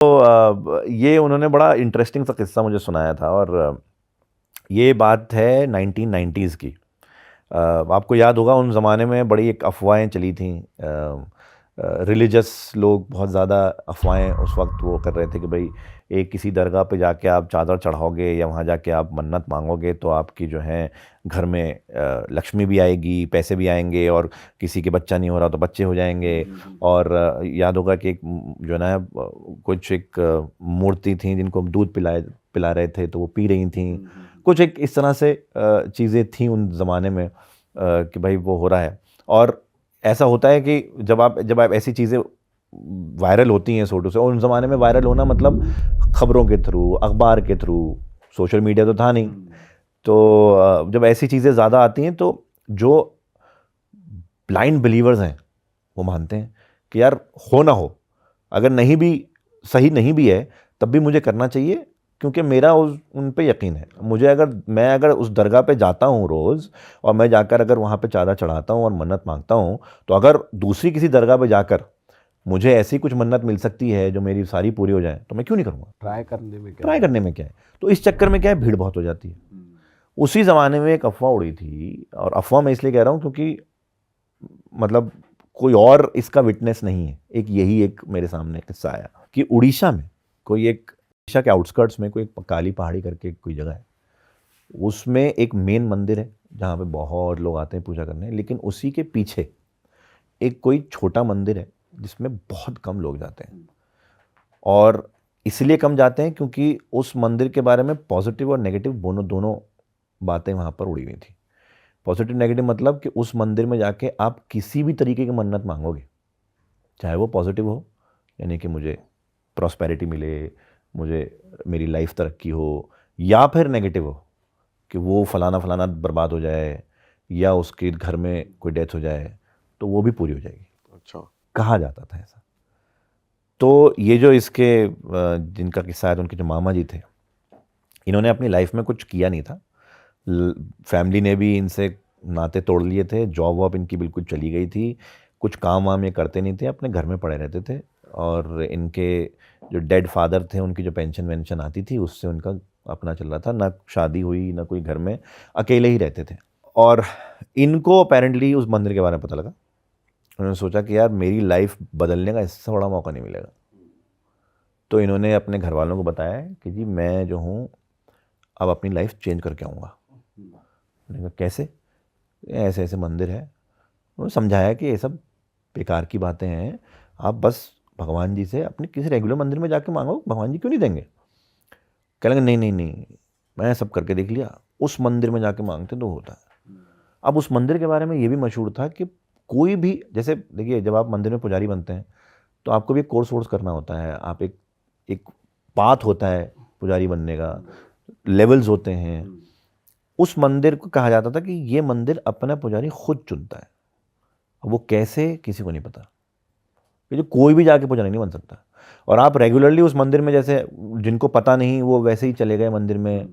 ये उन्होंने बड़ा इंटरेस्टिंग सा किस्सा मुझे सुनाया था, और ये बात है 1990s की। आपको याद होगा उन ज़माने में बड़ी एक अफवाहें चली थी। रिलीजियस लोग बहुत ज़्यादा अफवाहें उस वक्त वो कर रहे थे कि भाई एक किसी दरगाह पे जाके आप चादर चढ़ाओगे या वहाँ जाके आप मन्नत मांगोगे तो आपकी जो है घर में लक्ष्मी भी आएगी, पैसे भी आएंगे, और किसी के बच्चा नहीं हो रहा तो बच्चे हो जाएंगे। और याद होगा कि एक जो है ना कुछ एक मूर्ति थी जिनको हम दूध पिला रहे थे तो वो पी रही थी। कुछ एक इस तरह से चीज़ें थी उन ज़माने में कि भाई वो हो रहा है। और ऐसा होता है कि जब आप ऐसी चीज़ें वायरल होती हैं सोटू से, और उन ज़माने में वायरल होना मतलब खबरों के थ्रू, अखबार के थ्रू, सोशल मीडिया तो था नहीं। तो जब ऐसी चीज़ें ज़्यादा आती हैं तो जो ब्लाइंड बिलीवर्स हैं वो मानते हैं कि यार हो ना हो, अगर नहीं भी सही नहीं भी है तब भी मुझे करना चाहिए, क्योंकि मेरा उन पे यकीन है। मैं अगर उस दरगाह पे जाता हूँ रोज़, और मैं जाकर अगर वहाँ पे चादर चढ़ाता हूँ और मन्नत मांगता हूँ, तो अगर दूसरी किसी दरगाह पे जाकर मुझे ऐसी कुछ मन्नत मिल सकती है जो मेरी सारी पूरी हो जाए तो मैं क्यों नहीं करूँगा। ट्राई करने में क्या ट्राई करने में क्या है। तो इस चक्कर में क्या है, भीड़ बहुत हो जाती है। उसी ज़माने में एक अफवाह उड़ी थी, और अफवाह मैं इसलिए कह रहा हूँ क्योंकि मतलब कोई और इसका विटनेस नहीं है, यही एक मेरे सामने किस्सा आया कि उड़ीसा में उड़ीसा के आउटस्कर्ट्स में कोई एक काली पहाड़ी करके कोई जगह है, उसमें एक मेन मंदिर है जहाँ पे बहुत लोग आते हैं पूजा करने, लेकिन उसी के पीछे एक कोई छोटा मंदिर है जिसमें बहुत कम लोग जाते हैं। और इसलिए कम जाते हैं क्योंकि उस मंदिर के बारे में पॉजिटिव और नेगेटिव दोनों बातें वहाँ पर उड़ी हुई थी। पॉजिटिव नेगेटिव मतलब कि उस मंदिर में जाके आप किसी भी तरीके की मन्नत मांगोगे, चाहे वो पॉजिटिव हो, यानी कि मुझे प्रॉस्पेरिटी मिले, मुझे मेरी लाइफ तरक्की हो, या फिर नेगेटिव हो कि वो फलाना फलाना बर्बाद हो जाए या उसके घर में कोई डेथ हो जाए, तो वो भी पूरी हो जाएगी। अच्छा। कहा जाता था ऐसा। तो ये जो इसके जिनका किस्सा है, उनके जो मामा जी थे, इन्होंने अपनी लाइफ में कुछ किया नहीं था। फैमिली ने भी इनसे नाते तोड़ लिए थे, जॉब वॉब इनकी बिल्कुल चली गई थी, कुछ काम वाम ये करते नहीं थे, अपने घर में पड़े रहते थे। और इनके जो डेड फादर थे उनकी जो पेंशन वेंशन आती थी उससे उनका अपना चल रहा था, ना शादी हुई ना कोई घर में, अकेले ही रहते थे। और इनको अपेरेंटली उस मंदिर के बारे में पता लगा। उन्होंने सोचा कि यार मेरी लाइफ बदलने का इससे बड़ा मौका नहीं मिलेगा। तो इन्होंने अपने घर वालों को बताया कि जी मैं जो हूँ अब अपनी लाइफ चेंज करके आऊँगा। मैंने कहा कैसे? ऐसे ऐसे मंदिर है। उन्होंने समझाया कि ये सब बेकार की बातें हैं, आप बस भगवान जी से अपने किसी रेगुलर मंदिर में जाके मांगो, भगवान जी क्यों नहीं देंगे। कहने लगे नहीं नहीं नहीं, मैं सब करके देख लिया, उस मंदिर में जाके मांगते तो होता है। अब उस मंदिर के बारे में ये भी मशहूर था कि कोई भी, जैसे देखिए जब आप मंदिर में पुजारी बनते हैं तो आपको भी एक कोर्स वोर्स करना होता है, आप एक एक पाथ होता है पुजारी बनने का, लेवल्स होते हैं। उस मंदिर को कहा जाता था कि ये मंदिर अपना पुजारी खुद चुनता है। अब वो कैसे, किसी को नहीं पता, कि जो कोई भी जाके पुजारी नहीं बन सकता। और आप रेगुलरली उस मंदिर में, जैसे जिनको पता नहीं वो वैसे ही चले गए मंदिर में,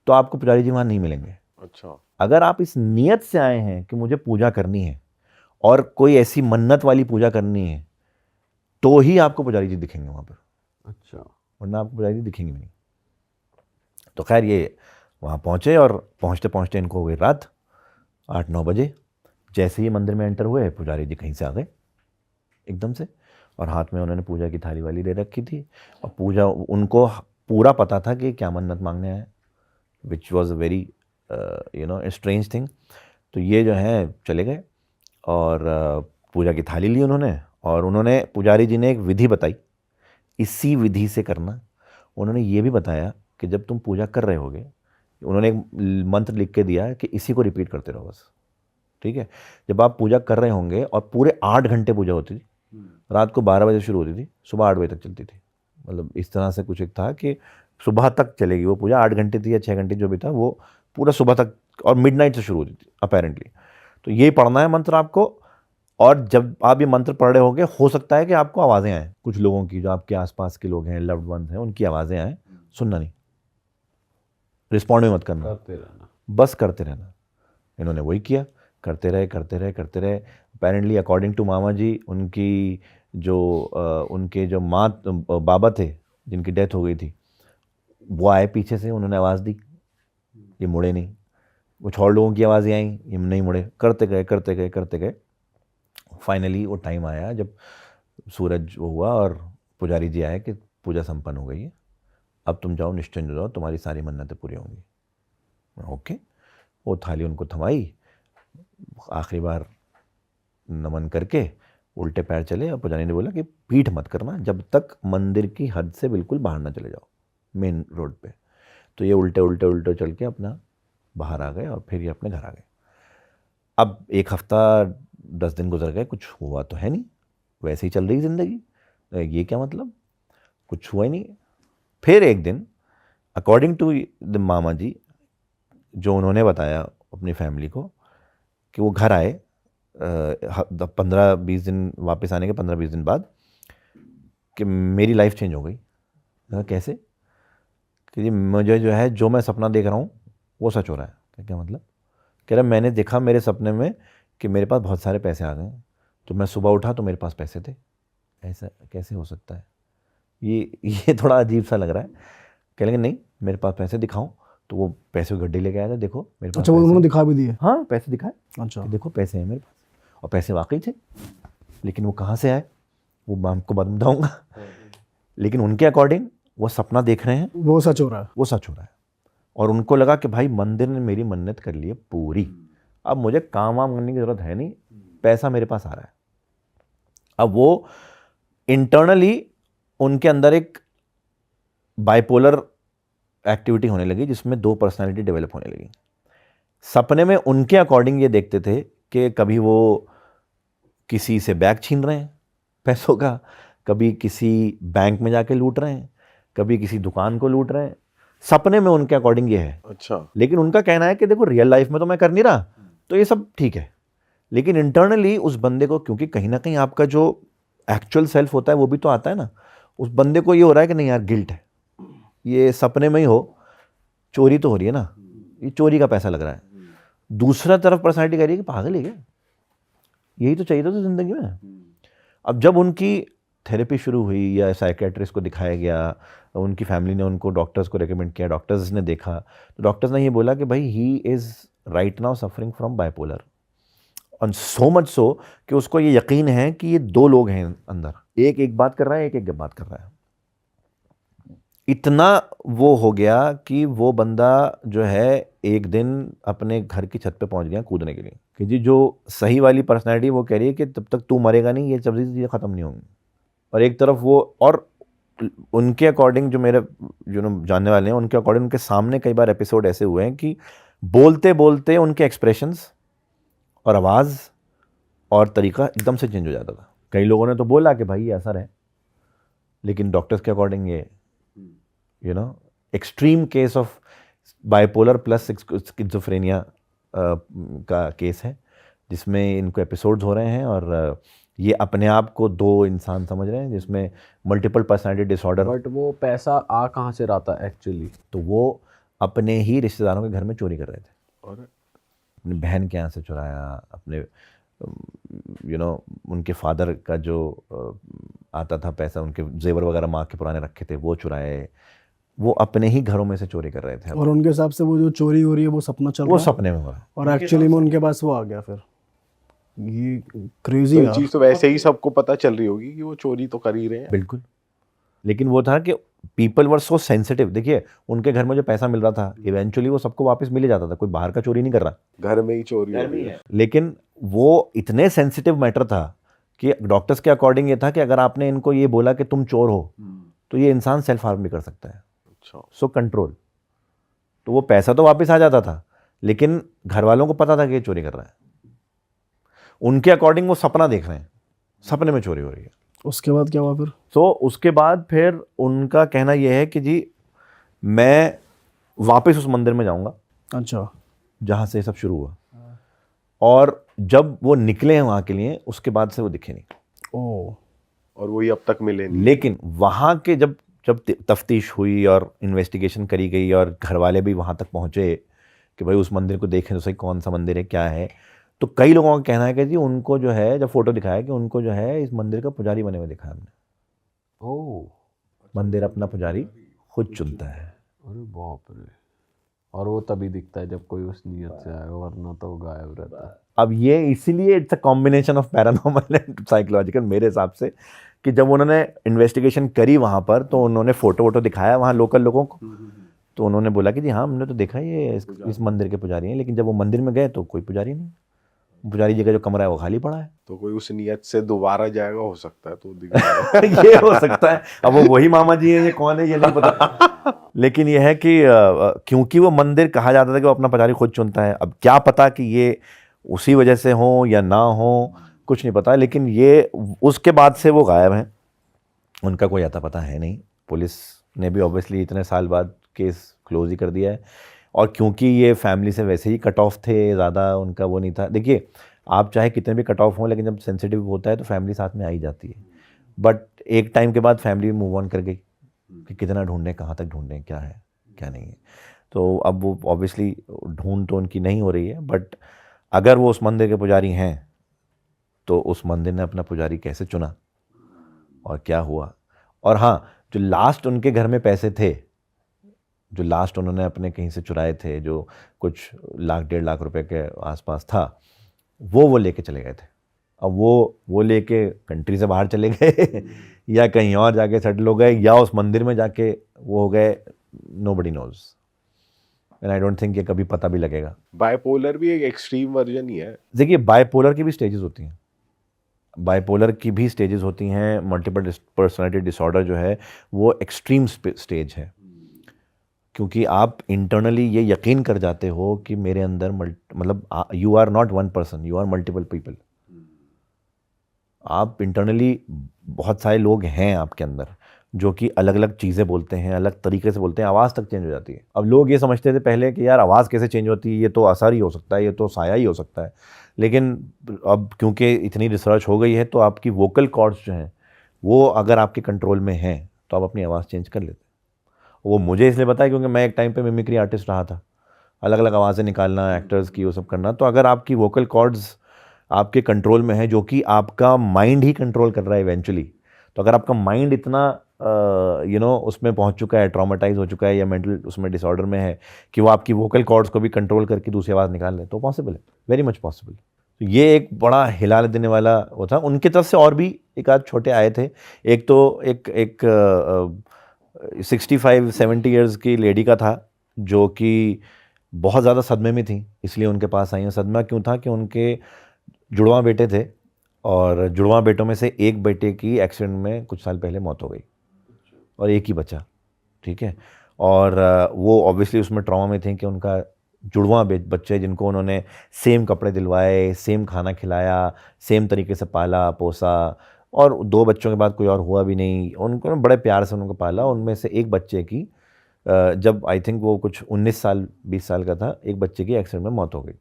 तो आपको पुजारी जी वहाँ नहीं मिलेंगे। अच्छा। अगर आप इस नियत से आए हैं कि मुझे पूजा करनी है और कोई ऐसी मन्नत वाली पूजा करनी है, तो ही आपको पुजारी जी दिखेंगे वहाँ पर, अच्छा। वरना आपको पुजारी जी दिखेंगे नहीं। तो खैर ये वहाँ पहुँचे, और पहुँचते पहुँचते इनको हो गई रात, 8-9 बजे। जैसे ही मंदिर में एंटर हुए, पुजारी जी कहीं से आ गए एकदम से, और हाथ में उन्होंने पूजा की थाली वाली ले रखी थी, और पूजा उनको पूरा पता था कि क्या मन्नत मांगने आए, which was a very strange thing. तो ये जो है चले गए और पूजा की थाली ली उन्होंने, और उन्होंने, पुजारी जी ने एक विधि बताई, इसी विधि से करना। उन्होंने ये भी बताया कि जब तुम पूजा कर रहे होगे, उन्होंने एक मंत्र लिख के दिया कि इसी को रिपीट करते रहो बस, ठीक है। जब आप पूजा कर रहे होंगे, और पूरे 8 घंटे पूजा होती थी, रात को 12 बजे शुरू होती थी, सुबह 8 बजे तक चलती थी। मतलब इस तरह से कुछ एक था कि सुबह तक चलेगी वो पूजा, 8 घंटे थी या 6 घंटे जो भी था वो पूरा सुबह तक, और मिडनाइट से शुरू होती थी अपेरेंटली। तो ये पढ़ना है मंत्र आपको, और जब आप ये मंत्र पढ़ रहे होंगे, हो सकता है कि आपको आवाज़ें आएँ, कुछ लोगों की, जो आपके आसपास के लोग हैं, लव्ड वंस हैं, उनकी आवाज़ें आएँ, सुनना नहीं, रिस्पॉन्ड भी मत करना, करते रहना। बस करते रहना। इन्होंने वही किया, करते रहे करते रहे करते रहे। अपेरेंटली अकॉर्डिंग टू मामा जी, उनकी जो उनके जो बाबा थे जिनकी डेथ हो गई थी, वो आए पीछे से, उन्होंने आवाज़ दी, ये मुड़े नहीं। कुछ और लोगों की आवाज़ें आई, ये नहीं मुड़े, करते गए। फाइनली वो टाइम आया जब सूरज वो हुआ और पुजारी जी आए कि पूजा संपन्न हो गई है, अब तुम जाओ, निश्चिंत हो जाओ, तुम्हारी सारी मन्नतें पूरी होंगी। ओके, वो थाली उनको थमाई, आखिरी बार नमन करके उल्टे पैर चले, और पुजारी ने बोला कि पीठ मत करना जब तक मंदिर की हद से बिल्कुल बाहर ना चले जाओ, मेन रोड पे। तो ये उल्टे चल के अपना बाहर आ गए और फिर ये अपने घर आ गए। अब 1 हफ्ता 10 दिन गुजर गए, कुछ हुआ तो है नहीं, वैसे ही चल रही ज़िंदगी। ये क्या मतलब, कुछ हुआ ही नहीं। फिर एक दिन अकॉर्डिंग टू द मामा जी, जो उन्होंने बताया अपनी फैमिली को, कि वो घर आए 15-20 दिन, वापस आने के 15-20 दिन बाद, कि मेरी लाइफ चेंज हो गई। कैसे? कि जी मुझे जो है, जो मैं सपना देख रहा हूँ वो सच हो रहा है। क्या मतलब? कह रहा मैंने देखा मेरे सपने में कि मेरे पास बहुत सारे पैसे आ गए, तो मैं सुबह उठा तो मेरे पास पैसे थे। ऐसा कैसे हो सकता है? ये थोड़ा अजीब सा लग रहा है। कह लेंगे नहीं, मेरे पास पैसे दिखाऊं, तो वो पैसे की गड्डी लेके आया था, देखो मेरे पास। अच्छा, वो उन्होंने दिखा भी दिए? हाँ, पैसे दिखाए। अच्छा, कि देखो पैसे हैं मेरे पास, और पैसे वाकई थे, लेकिन वो कहाँ से आए वो मैं आपको बाद में बताऊँगा। लेकिन उनके अकॉर्डिंग वो सपना देख रहे हैं, वो सच हो रहा है। वो सच हो रहा है। और उनको लगा कि भाई मंदिर ने मेरी मन्नत कर ली है पूरी, अब मुझे काम वाम करने की ज़रूरत है नहीं, पैसा मेरे पास आ रहा है। अब वो इंटरनली उनके अंदर एक बाइपोलर एक्टिविटी होने लगी, जिसमें 2 पर्सनालिटी डेवलप होने लगी। सपने में उनके अकॉर्डिंग ये देखते थे कि कभी वो किसी से बैग छीन रहे हैं पैसों का, कभी किसी बैंक में जाके लूट रहे हैं, कभी किसी दुकान को लूट रहे हैं। सपने में उनके अकॉर्डिंग ये है। अच्छा। लेकिन उनका कहना है कि देखो रियल लाइफ में तो मैं कर नहीं रहा, तो ये सब ठीक है, लेकिन इंटरनली उस बंदे को, क्योंकि कहीं ना कहीं आपका जो एक्चुअल सेल्फ होता है वो भी तो आता है ना, उस बंदे को ये हो रहा है कि नहीं यार गिल्ट है, ये सपने में ही हो, चोरी तो हो रही है ना, ये चोरी का पैसा लग रहा है। दूसरा तरफ पर्सनैलिटी कह रही है कि पागल है क्या, यही तो चाहिए था ज़िंदगी में। अब जब उनकी थेरेपी शुरू हुई या साइकेट्रिस्ट को दिखाया गया, उनकी फैमिली ने उनको डॉक्टर्स को रेकमेंड किया, डॉक्टर्स ने देखा, तो डॉक्टर्स ने ये बोला कि भाई he is right now suffering from bipolar, और सो मच सो कि उसको ये यकीन है कि ये 2 लोग हैं अंदर, एक बात कर रहा है, एक बात कर रहा है। इतना वो हो गया कि वो बंदा जो है एक दिन अपने घर की छत पे पहुंच गया कूदने के लिए, कि जी जो सही वाली पर्सनैलिटी वो कह रही है कि तब तक तू मरेगा नहीं, ये सब चीज़ें ख़त्म नहीं होंगी। और एक तरफ वो, और उनके अकॉर्डिंग, जो मेरे जानने वाले हैं उनके अकॉर्डिंग, उनके सामने कई बार एपिसोड ऐसे हुए हैं कि बोलते बोलते उनके एक्सप्रेशंस और आवाज़ और तरीका एकदम से चेंज हो जाता था। कई लोगों ने तो बोला कि भाई ये असर है, लेकिन डॉक्टर्स के अकॉर्डिंग ये extreme case of bipolar plus schizophrenia का केस है, जिसमें इनको एपिसोड्स हो रहे हैं, और ये अपने आप को 2 इंसान समझ रहे हैं, जिसमें मल्टीपल पर्सनालिटी डिसऑर्डर। बट वो पैसा आ कहाँ से रहा था एक्चुअली? तो वो अपने ही रिश्तेदारों के घर में चोरी कर रहे थे, और अपनी बहन के यहाँ से चुराया, अपने उनके फादर का जो आता था पैसा, उनके जेवर वगैरह माँ के पुराने रखे थे वो चुराए, वो अपने ही घरों में से चोरी कर रहे थे। और उनके हिसाब से वो जो चोरी हो रही है वो सपना चल रहा है, वो सपने में हो रहा है, और एक्चुअली में उनके पास वो आ गया। फिर ये क्रेजी तो चीज तो वैसे ही सबको पता चल रही होगी कि वो चोरी तो कर ही रहे हैं। बिल्कुल। लेकिन वो था कि पीपल वर सो सेंसिटिव। देखिए उनके घर में जो पैसा मिल रहा था, इवेंचुअली वो सबको वापस मिल ही जाता था, कोई बाहर का चोरी नहीं कर रहा, घर में ही चोरी हो रही है। लेकिन वो इतने सेंसिटिव मैटर था कि डॉक्टर्स के अकॉर्डिंग ये था कि अगर आपने इनको ये बोला कि तुम चोर हो, तो ये इंसान सेल्फ हार्म भी कर सकता है। अच्छा। So control. तो वो पैसा तो वापस आ जाता था, लेकिन घर वालों को पता था कि ये चोरी कर रहा है। उनके अकॉर्डिंग वो सपना देख रहे हैं, सपने में चोरी हो रही है। उसके बाद क्या हुआ फिर? तो उसके बाद फिर उनका कहना यह है कि जी मैं वापस उस मंदिर में जाऊंगा अच्छा, जहाँ से सब शुरू हुआ, और जब वो निकले हैं वहाँ के लिए, उसके बाद से वो दिखे नहीं। ओ, और वही अब तक मिले नहीं। लेकिन वहाँ के जब तफ्तीश हुई और इन्वेस्टिगेशन करी गई और घर वाले भी वहाँ तक पहुँचे कि भाई उस मंदिर को देखें तो सही कौन सा मंदिर है क्या है, तो कई लोगों का कहना है कि जी उनको जो है, जब फोटो दिखाया कि उनको जो है इस मंदिर का पुजारी बने हुए दिखा हमने। ओह, मंदिर अपना पुजारी खुद चुनता है। अरे बाप रे। और वो तभी दिखता है जब कोई उस नियत से आए, वरना तो वो गायब रहता है। अब ये इसीलिए it's a combination of paranormal and psychological मेरे हिसाब से, कि जब उन्होंने इन्वेस्टिगेशन करी वहाँ पर तो उन्होंने फोटो वोटो दिखाया वहाँ लोकल लोगों को, तो उन्होंने बोला कि जी हाँ हमने तो देखा ये इस मंदिर के पुजारी हैं, लेकिन जब वो मंदिर में गए तो कोई पुजारी नहीं, पुजारी जी का जो कमरा है वो खाली पड़ा है। तो कोई उस नियत से दोबारा जाएगा, हो सकता है तो दिख जाएगा। ये हो सकता है, अब वो वही मामा जी है, ये कौन है ये नहीं पता। लेकिन ये है कि क्योंकि वो मंदिर कहा जाता था कि वो अपना पुजारी खुद चुनता है, अब क्या पता कि ये उसी वजह से हो या ना हो, कुछ नहीं पता, लेकिन ये उसके बाद से वो गायब हैं, उनका कोई अता पता है नहीं। पुलिस ने भी ऑब्वियसली इतने साल बाद केस क्लोज ही कर दिया है, और क्योंकि ये फैमिली से वैसे ही कट ऑफ थे, ज़्यादा उनका वो नहीं था। देखिए आप चाहे कितने भी कट ऑफ हों, लेकिन जब सेंसिटिव होता है तो फैमिली साथ में आ ही जाती है, बट एक टाइम के बाद फैमिली मूव ऑन कर गई कि कितना ढूंढें, कहाँ तक ढूंढें, क्या है क्या नहीं है। तो अब वो ऑब्वियसली ढूंढ तो उनकी नहीं हो रही है, बट अगर वो उस मंदिर के पुजारी हैं तो उस मंदिर ने अपना पुजारी कैसे चुना और क्या हुआ। और हाँ, जो लास्ट उनके घर में पैसे थे, जो लास्ट उन्होंने अपने कहीं से चुराए थे, जो कुछ लाख 1.5 लाख रुपए के आसपास था, वो लेके चले गए थे। अब वो लेके कंट्री से बाहर चले गए या कहीं और जाके सेटल हो गए, या उस मंदिर में जाके वो हो गए, nobody knows, and I don't think ये कभी पता भी लगेगा। बाइपोलर भी एक एक्सट्रीम वर्जन ही है। देखिए बाइपोलर की भी स्टेजेस होती हैं, बाइपोलर की भी स्टेजेस होती हैं। मल्टीपल पर्सनालिटी डिसऑर्डर जो है वो एक्सट्रीम स्टेज है, क्योंकि आप इंटरनली ये यकीन कर जाते हो कि मेरे अंदर मतलब you are not one person, you are multiple people. आप इंटरनली बहुत सारे लोग हैं आपके अंदर जो कि अलग अलग चीज़ें बोलते हैं, अलग तरीके से बोलते हैं, आवाज़ तक चेंज हो जाती है। अब लोग ये समझते थे पहले कि यार आवाज़ कैसे चेंज होती है, ये तो असर ही हो सकता है, ये तो साया ही हो सकता है, लेकिन अब क्योंकि इतनी रिसर्च हो गई है तो आपकी वोकल कॉर्ड्स जो हैं वो अगर आपके कंट्रोल में हैं तो आप अपनी आवाज़ चेंज कर लेते हैं। वो मुझे इसलिए पता है क्योंकि मैं एक टाइम पे मिमिक्री आर्टिस्ट रहा था, अलग अलग आवाज़ें निकालना, एक्टर्स की वो सब करना। तो अगर आपकी वोकल कॉर्ड्स आपके कंट्रोल में है, जो कि आपका माइंड ही कंट्रोल कर रहा है इवेंचुअली, तो अगर आपका माइंड इतना उसमें पहुंच चुका है, ट्रॉमेटाइज हो चुका है या मेंटल उसमें डिसऑर्डर में है कि वो आपकी वोकल कॉर्ड्स को भी कंट्रोल करके दूसरी आवाज़ निकाल ले, तो पॉसिबल है, वेरी मच पॉसिबल। तो ये एक बड़ा हिला देने वाला वो था। उनकी तरफ से और भी एक आध छोटे आए थे। एक तो एक 65-70 ईयर्स की लेडी का था जो कि बहुत ज़्यादा सदमे में थी, इसलिए उनके पास आई हैं। सदमा क्यों था कि उनके जुड़वां बेटे थे और जुड़वां बेटों में से एक बेटे की एक्सीडेंट में कुछ साल पहले मौत हो गई और एक ही बचा, ठीक है। और वो ऑब्वियसली उसमें ट्रॉमा में थे कि उनका जुड़वां बच्चे जिनको उन्होंने सेम कपड़े दिलवाए, सेम खाना खिलाया, सेम तरीके से पाला पोसा, और 2 बच्चों के बाद कोई और हुआ भी नहीं, उनको बड़े प्यार से उनको पाला। उनमें से एक बच्चे की जब आई थिंक वो कुछ 19-20 साल का था, एक बच्चे की एक्सीडेंट में मौत हो गई।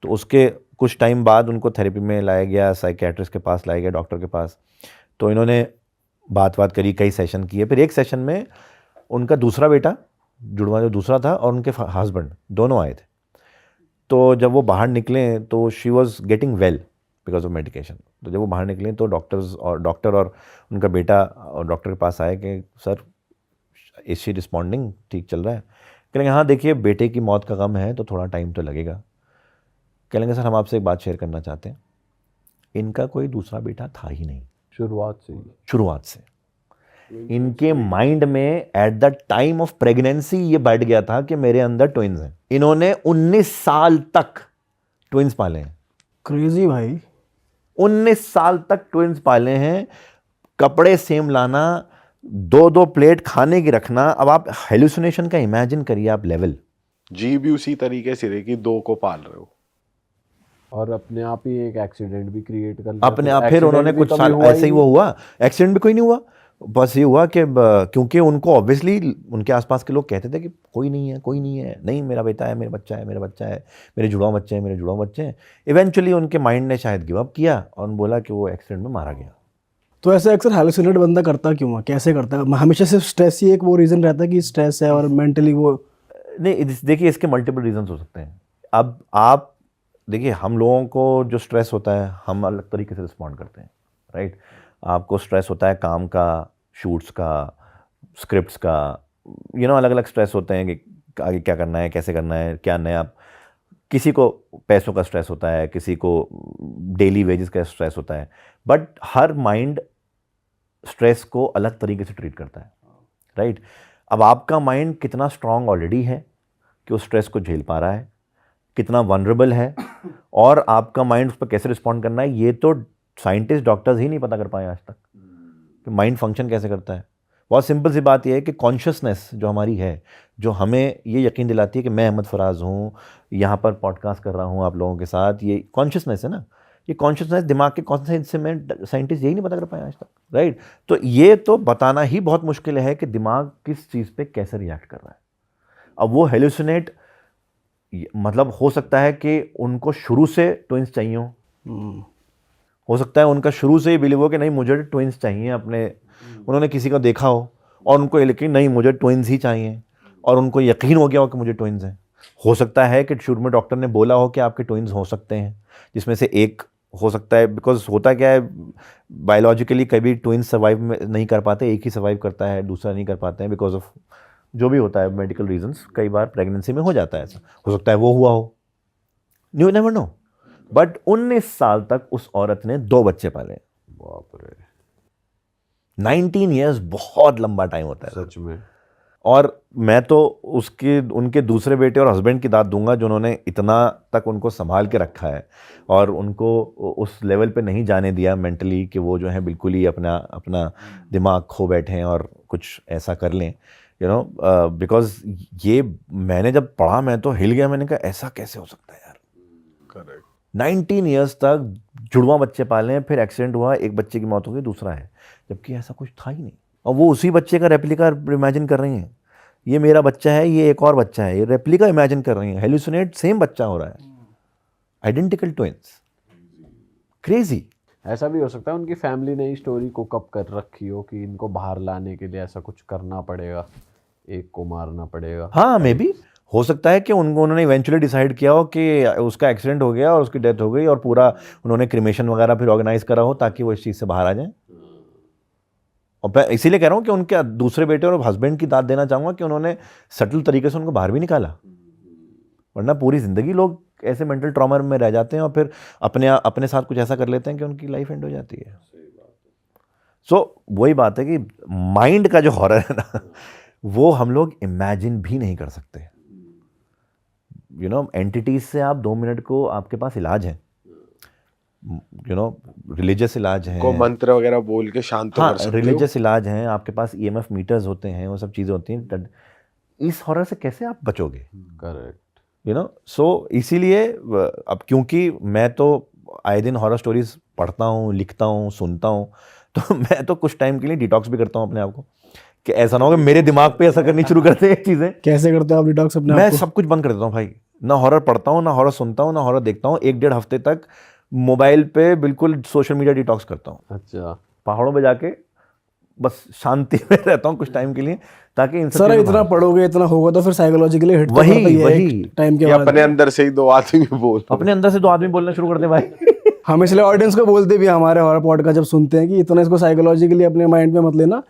तो उसके कुछ टाइम बाद उनको थेरेपी में लाया गया, साइकियाट्रिस्ट के पास लाया गया, डॉक्टर के पास। तो इन्होंने बात करी, कई सेशन किए। फिर एक सेशन में उनका दूसरा बेटा जुड़वा जो दूसरा था और उनके हस्बैंड दोनों आए थे। तो जब वो बाहर निकले तो she was getting well because of medication. तो जब वो बाहर निकले तो डॉक्टर और उनका बेटा और डॉक्टर के पास आए कि सर इज शी रिस्पॉन्डिंग, ठीक चल रहा है? कहेंगे हाँ देखिए बेटे की मौत का गम है तो थोड़ा टाइम तो लगेगा। कहेंगे सर हम आपसे एक बात शेयर करना चाहते हैं, इनका कोई दूसरा बेटा था ही नहीं शुरुआत से। इनके माइंड में at the time of pregnancy ये बैठ गया था कि मेरे अंदर ट्विंस हैं। इन्होंने 19 साल तक ट्विंस पाले हैं। क्रेजी भाई, 19 साल तक ट्विंस पाले हैं। कपड़े सेम लाना, 2-2 प्लेट खाने की रखना। अब आप हेलुसिनेशन का इमेजिन करिए आप लेवल। जी भी उसी तरीके से रहे कि 2 को पाल रहे हो और अपने आप ही एक एक्सीडेंट भी क्रिएट कर अपने आप। फिर उन्होंने कुछ साल ऐसे ही वो हुआ, एक्सीडेंट भी कोई नहीं हुआ, बस ये हुआ कि क्योंकि उनको ऑब्वियसली उनके आसपास के लोग कहते थे कि कोई नहीं है, नहीं मेरा बेटा है, मेरा बच्चा है, मेरे जुड़वां बच्चे हैं। इवेंचुअली उनके माइंड ने शायद गिव अप किया और बोला कि वो एक्सीडेंट में मारा गया। तो ऐसे अक्सर हालुसिनेट बंदा करता क्यों है, कैसे करता है? हमेशा सिर्फ स्ट्रेस ही एक वो रीज़न रहता है कि स्ट्रेस है और मेंटली वो? नहीं देखिए इसके मल्टीपल रीजंस हो सकते हैं। अब आप देखिए हम लोगों को जो स्ट्रेस होता है हम अलग तरीके से रिस्पॉन्ड करते हैं, राइट। आपको स्ट्रेस होता है काम का, शूट्स का, स्क्रिप्ट्स का, अलग अलग स्ट्रेस होते हैं कि आगे क्या करना है, कैसे करना है, क्या नया। किसी को पैसों का स्ट्रेस होता है, किसी को डेली वेजेस का स्ट्रेस होता है, बट हर माइंड स्ट्रेस को अलग तरीके से ट्रीट करता है, राइट। अब आपका माइंड कितना स्ट्रांग ऑलरेडी है कि उस स्ट्रेस को झेल पा रहा है, कितना वनरेबल है, और आपका माइंड उस पर कैसे रिस्पॉन्ड करना है, ये तो साइंटिस्ट डॉक्टर्स ही नहीं पता कर पाए आज तक कि माइंड फंक्शन कैसे करता है। बहुत सिंपल सी बात यह है कि कॉन्शियसनेस जो हमारी है, जो हमें ये यकीन दिलाती है कि मैं अहमद फराज हूँ, यहाँ पर पॉडकास्ट कर रहा हूँ आप लोगों के साथ, ये कॉन्शियसनेस है ना। ये कॉन्शियसनेस दिमाग के कौन से हिस्से में साइंटिस्ट यही नहीं पता कर पाए आज तक, राइट। तो ये तो बताना ही बहुत मुश्किल है कि दिमाग किस चीज़ पे कैसे रिएक्ट कर रहा है। अब वो हेलुसिनेट, मतलब हो सकता है कि उनको शुरू से ट्विंस चाहिए हो सकता है उनका शुरू से ही बिलीव हो कि नहीं मुझे ट्विंस चाहिए अपने, उन्होंने किसी को देखा हो और उनको ये यकीन नहीं मुझे ट्विंस ही चाहिए, और उनको यकीन हो गया हो कि मुझे ट्विंस हैं। हो सकता है कि शुरू में डॉक्टर ने बोला हो कि आपके ट्विंस हो सकते हैं, जिसमें से एक हो सकता है, बिकॉज होता क्या है बायोलॉजिकली कभी ट्विंस सर्वाइव नहीं कर पाते, एक ही सर्वाइव करता है, दूसरा नहीं कर पाते हैं बिकॉज ऑफ जो भी होता है मेडिकल रीजंस। कई बार प्रेगनेंसी में हो जाता है ऐसा, हो सकता है वो हुआ हो, यू नेवर नो। बट 19 साल तक उस औरत ने 2 बच्चे पाले। बाप रे, 19 ईयर्स बहुत लंबा टाइम होता है सच में। और मैं तो उनके दूसरे बेटे और हस्बैंड की दाद दूंगा जिन्होंने इतना तक उनको संभाल के रखा है और उनको उस लेवल पे नहीं जाने दिया मेंटली कि वो जो है बिल्कुल ही अपना दिमाग खो बैठें और कुछ ऐसा कर लें, बिकॉज ये मैंने जब पढ़ा मैं तो हिल गया। मैंने कहा ऐसा कैसे हो सकता है यार। करेक्ट। 19 ईयर्स तक जुड़वा बच्चे पाले हैं, फिर एक्सीडेंट हुआ, एक बच्चे की मौत हो गई, दूसरा है, जबकि ऐसा कुछ था ही नहीं। और वो उसी बच्चे का रेप्लिका इमेजिन कर रही हैं, ये मेरा बच्चा है, ये एक और बच्चा है, ये रेप्लिका इमेजिन कर रही हैं, हेलुसिनेट सेम बच्चा हो रहा है, आइडेंटिकल ट्विंस। क्रेजी। ऐसा भी हो सकता है उनकी फैमिली ने ही स्टोरी को कप कर रखी हो कि इनको बाहर लाने के लिए ऐसा कुछ करना पड़ेगा, एक को मारना पड़ेगा। हाँ मे बी हो सकता है कि उन्होंने इवेंचुअली डिसाइड किया हो कि उसका एक्सीडेंट हो गया और उसकी डेथ हो गई और पूरा उन्होंने क्रिमेशन वगैरह फिर ऑर्गेनाइज करा हो ताकि वो इस चीज़ से बाहर आ जाए। और मैं इसीलिए कह रहा हूँ कि उनके दूसरे बेटे और हस्बैंड की दाद देना चाहूँगा कि उन्होंने सटल तरीके से उनको बाहर भी निकाला, वरना पूरी ज़िंदगी लोग ऐसे मेंटल ट्रॉमा में रह जाते हैं और फिर अपने साथ कुछ ऐसा कर लेते हैं कि उनकी लाइफ एंड हो जाती है। सो वही बात है कि माइंड का जो हॉरर है ना वो हम लोग इमेजिन भी नहीं कर सकते। एंटिटीज से आप 2 मिनट को आपके पास इलाज है, रिलीजियस इलाज है, को मंत्र वगैरह बोल के शांत तो कर सकते हो। रिलीजियस इलाज है, आपके पास EMF मीटर्स होते हैं, वो सब चीज़ें होती हैं। इस हॉरर से कैसे आप बचोगे? करेक्ट। सो इसीलिए अब क्योंकि मैं तो आए दिन हॉरर स्टोरीज पढ़ता हूँ, लिखता हूँ, सुनता हूँ, तो मैं तो कुछ टाइम के लिए डिटॉक्स भी करता हूँ अपने आप को कि ऐसा ना हो कि मेरे दिमाग पे ऐसा करनी शुरू करते हैं चीज़ें। कैसे करते हो आप डिटॉक्स अपने मैं आप को? सब कुछ बंद कर देता हूँ भाई, ना हॉरर पढ़ता हूँ, ना हॉरर सुनता हूँ, ना हॉरर देखता हूँ। 1-1.5 हफ्ते तक मोबाइल पे बिल्कुल सोशल मीडिया डिटॉक्स करता हूँ। अच्छा, पहाड़ों पे जाके बस शांति में रहता हूँ कुछ टाइम के लिए ताकि इन सब सर चीज़ों इतना में- पढ़ोगे इतना होगा तो फिर साइकोलॉजिकली हिट तो वही- करता ही है वही। एक टाइम के या बाद। अपने अंदर से ही 2 आदमी बोल। अपने अंदर से 2 आदमी बोलना शुरू कर दे भाई। हम इसलिए ऑडियंस को बोलते भी हैं, हमारे हॉरर पॉडकास्ट जब सुनते हैं कि इतना इसको साइकोलॉजिकली अपने माइंड में मत लेना,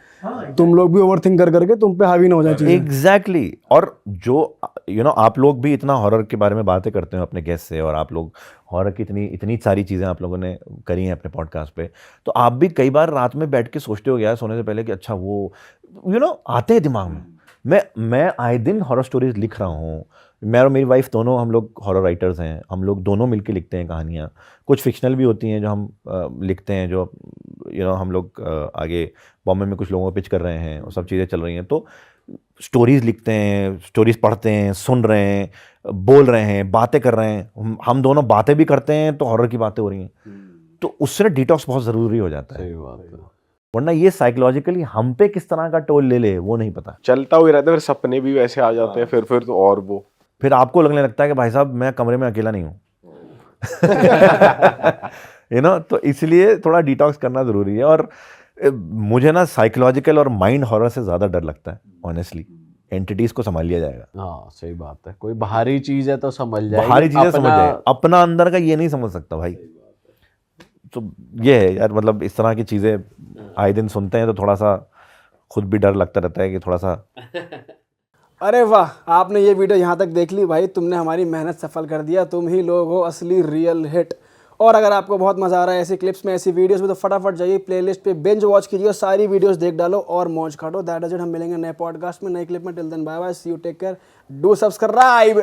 तुम लोग भी ओवरथिंक कर करके तुम पे हावी ना हो जाए चीजें। एग्जैक्टली। और जो आप लोग भी इतना हॉरर के बारे में बातें करते हो अपने गेस्ट से, और आप लोग हॉरर की इतनी सारी चीज़ें आप लोगों ने करी हैं अपने पॉडकास्ट पे, तो आप भी कई बार रात में बैठ के सोचते हो यार सोने से पहले कि अच्छा वो आते हैं दिमाग में। मैं आए दिन हॉरर स्टोरीज लिख रहा हूँ, मैं और मेरी वाइफ दोनों हम लोग हॉरर राइटर्स हैं, हम लोग दोनों मिलके लिखते हैं कहानियाँ। कुछ फिक्शनल भी होती हैं जो हम लिखते हैं, जो हम लोग आगे बॉम्बे में कुछ लोगों को पिच कर रहे हैं और सब चीज़ें चल रही हैं। तो स्टोरीज़ लिखते हैं, स्टोरीज़ पढ़ते हैं, सुन रहे हैं, बोल रहे हैं, बातें कर रहे हैं। हम दोनों बातें भी करते हैं तो हॉरर की बातें हो रही हैं, तो उससे डिटॉक्स बहुत ज़रूरी हो जाता है। सही बात है। वरना ये साइकोलॉजिकली हम पे किस तरह का टोल ले वो नहीं पता। चलता हुआ रहता है, फिर सपने भी वैसे आ जाते हैं, फिर तो और वो फिर आपको लगने लगता है कि भाई साहब मैं कमरे में अकेला नहीं हूँ। तो इसलिए थोड़ा डिटॉक्स करना ज़रूरी है। और मुझे ना साइकोलॉजिकल और माइंड हॉरर से ज़्यादा डर लगता है ऑनेस्टली, एंटिटीज को संभाल लिया जाएगा। हाँ सही बात है, कोई बाहरी चीज है तो समझ जाएगी, बाहरी चीजें समझ अपना- जाए, अपना अंदर का ये नहीं समझ सकता भाई। तो ये है यार, मतलब इस तरह की चीजें आए दिन सुनते हैं तो थोड़ा सा खुद भी डर लगता रहता है कि थोड़ा सा। अरे वाह, आपने ये वीडियो यहाँ तक देख ली भाई, तुमने हमारी मेहनत सफल कर दिया, तुम ही लोग हो असली रियल हिट। और अगर आपको बहुत मजा आ रहा है ऐसी क्लिप्स में, ऐसी वीडियोस में, तो फटाफट जाइए प्लेलिस्ट पे बिंज वॉच कीजिए और सारी वीडियोस देख डालो और मौज काटो। दैट इज इट, हम मिलेंगे नए पॉडकास्ट में, नए क्लिप में। Till then bye bye, see you, take care, do subscribe.